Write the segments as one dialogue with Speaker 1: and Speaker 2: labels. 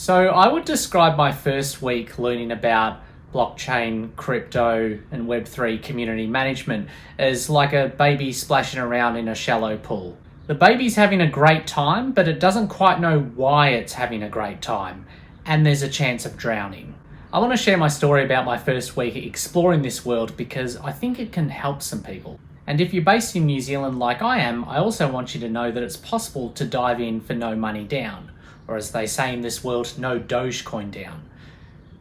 Speaker 1: So I would describe my first week learning about blockchain, crypto, and Web3 community management as like a baby splashing around in a shallow pool. The baby's having a great time, but it doesn't quite know why it's having a great time, and there's a chance of drowning. I want to share my story about my first week exploring this world because I think it can help some people. And if you're based in New Zealand like I am, I also want you to know that it's possible to dive in for no money down, or as they say in this world, no Dogecoin down.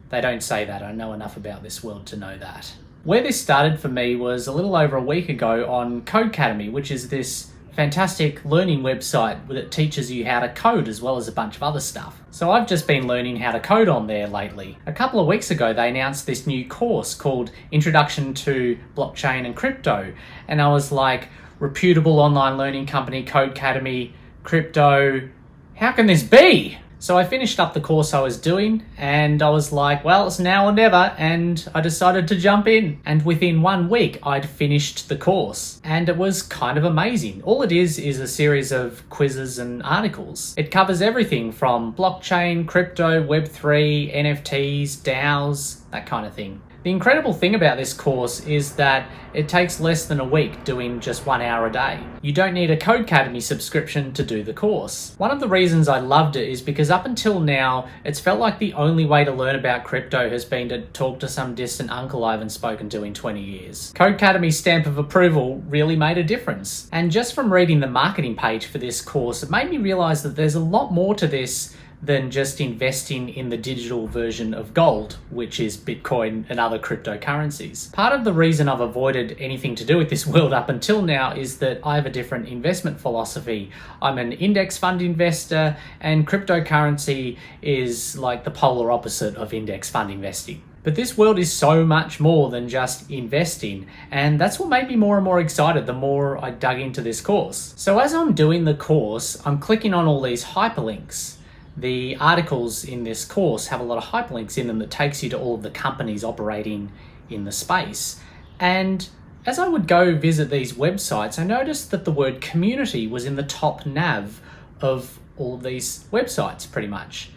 Speaker 1: They don't say that, I know enough about this world to know that. Where this started for me was a little over a week ago on Codecademy, which is this fantastic learning website that teaches you how to code as well as a bunch of other stuff. So I've just been learning how to code on there lately. A couple of weeks ago, they announced this new course called Introduction to Blockchain and Crypto. And I was like, reputable online learning company, Codecademy, crypto, how can this be? So I finished up the course I was doing and I was like, well, it's now or never, and I decided to jump in. And within 1 week, I'd finished the course and it was kind of amazing. All it is a series of quizzes and articles. It covers everything from blockchain, crypto, Web3, NFTs, DAOs, that kind of thing. The incredible thing about this course is that it takes less than a week doing just 1 hour a day. You don't need a Codecademy subscription to do the course. One of the reasons I loved it is because up until now, it's felt like the only way to learn about crypto has been to talk to some distant uncle I haven't spoken to in 20 years. Codecademy's stamp of approval really made a difference. And just from reading the marketing page for this course, it made me realize that there's a lot more to this than just investing in the digital version of gold, which is Bitcoin and other cryptocurrencies. Part of the reason I've avoided anything to do with this world up until now is that I have a different investment philosophy. I'm an index fund investor, and cryptocurrency is like the polar opposite of index fund investing. But this world is so much more than just investing, and that's what made me more and more excited the more I dug into this course. So as I'm doing the course, I'm clicking on all these hyperlinks. The articles in this course have a lot of hyperlinks in them that takes you to all of the companies operating in the space. And as I would go visit these websites, I noticed that the word community was in the top nav of all of these websites pretty much.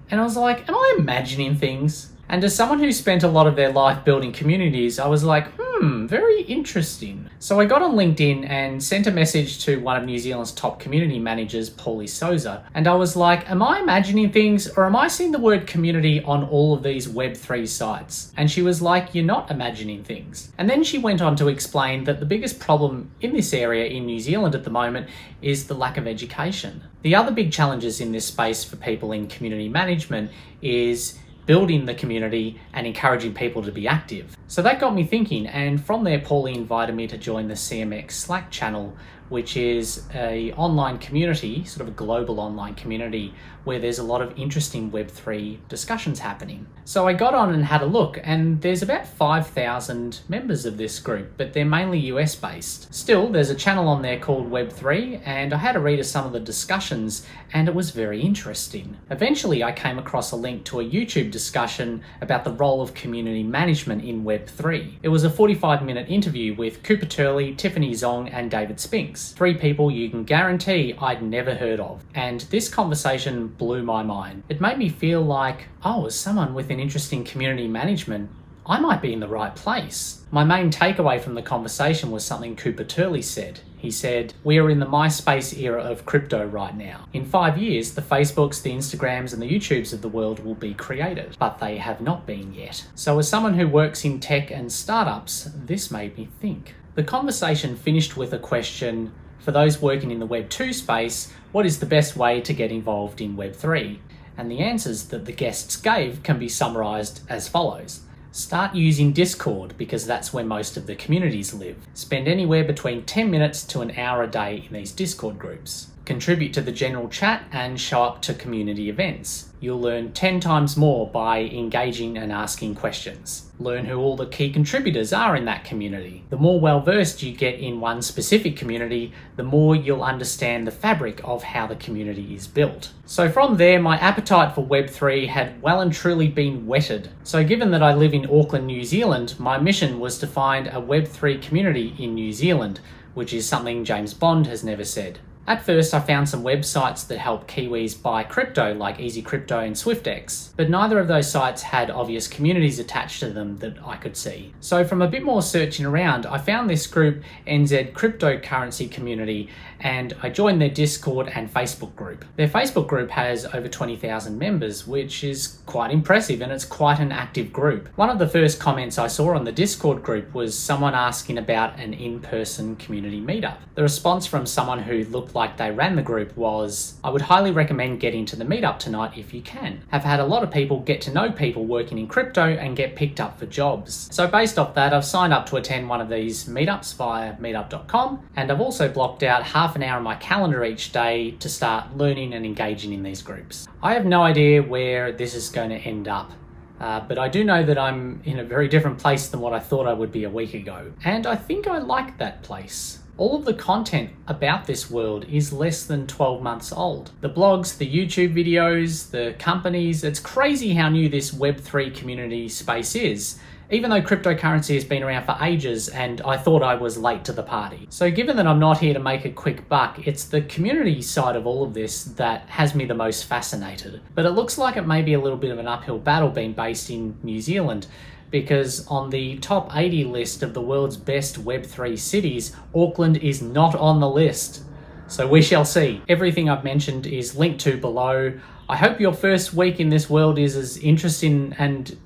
Speaker 1: And I was like, am I imagining things? And as someone who spent a lot of their life building communities, I was like, very interesting. So I got on LinkedIn and sent a message to one of New Zealand's top community managers, Paulie Souza. And I was like, am I imagining things, or am I seeing the word community on all of these Web3 sites? And she was like, you're not imagining things. And then she went on to explain that the biggest problem in this area in New Zealand at the moment is the lack of education. The other big challenges in this space for people in community management is building the community and encouraging people to be active. So that got me thinking, and from there Paulie invited me to join the CMX Slack channel, which is an online community, sort of a global online community, where there's a lot of interesting Web3 discussions happening. So I got on and had a look, and there's about 5,000 members of this group, but they're mainly US based. Still, there's a channel on there called Web3, and I had a read of some of the discussions, and it was very interesting. Eventually, I came across a link to a YouTube discussion about the role of community management in Web3. It was a 45-minute interview with Cooper Turley, Tiffany Zong, and David Spinks. 3 people you can guarantee I'd never heard of. And this conversation blew my mind. It made me feel like, oh, as someone with an interest in community management, I might be in the right place. My main takeaway from the conversation was something Cooper Turley said. He said, we are in the MySpace era of crypto right now. In 5 years, the Facebooks, the Instagrams, and the YouTubes of the world will be created, but they have not been yet. So as someone who works in tech and startups, this made me think. The conversation finished with a question, for those working in the Web 2 space, what is the best way to get involved in Web 3? And the answers that the guests gave can be summarised as follows. Start using Discord because that's where most of the communities live. Spend anywhere between 10 minutes to an hour a day in these Discord groups. Contribute to the general chat and show up to community events. You'll learn 10 times more by engaging and asking questions. Learn who all the key contributors are in that community. The more well-versed you get in one specific community, the more you'll understand the fabric of how the community is built. So from there, my appetite for Web3 had well and truly been whetted. So given that I live in Auckland, New Zealand, my mission was to find a Web3 community in New Zealand, which is something James Bond has never said. At first, I found some websites that help Kiwis buy crypto, like Easy Crypto and SwiftX, but neither of those sites had obvious communities attached to them that I could see. So from a bit more searching around, I found this group, NZ Cryptocurrency Community, and I joined their Discord and Facebook group. Their Facebook group has over 20,000 members, which is quite impressive, and it's quite an active group. One of the first comments I saw on the Discord group was someone asking about an in-person community meetup. The response from someone who looked like they ran the group was, "I would highly recommend getting to the meetup tonight if you can. Have had a lot of people get to know people working in crypto and get picked up for jobs." So based off that, I've signed up to attend one of these meetups via meetup.com, and I've also blocked out half an hour in my calendar each day to start learning and engaging in these groups. I have no idea where this is going to end up. But I do know that I'm in a very different place than what I thought I would be a week ago. And I think I like that place. All of the content about this world is less than 12 months old. The blogs, the YouTube videos, the companies, it's crazy how new this Web3 community space is, even though cryptocurrency has been around for ages and I thought I was late to the party. So given that I'm not here to make a quick buck, it's the community side of all of this that has me the most fascinated. But it looks like it may be a little bit of an uphill battle being based in New Zealand, because on the top 80 list of the world's best Web3 cities, Auckland is not on the list. So we shall see. Everything I've mentioned is linked to below. I hope your first week in this world is as interesting and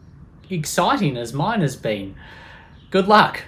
Speaker 1: exciting as mine has been. Good luck.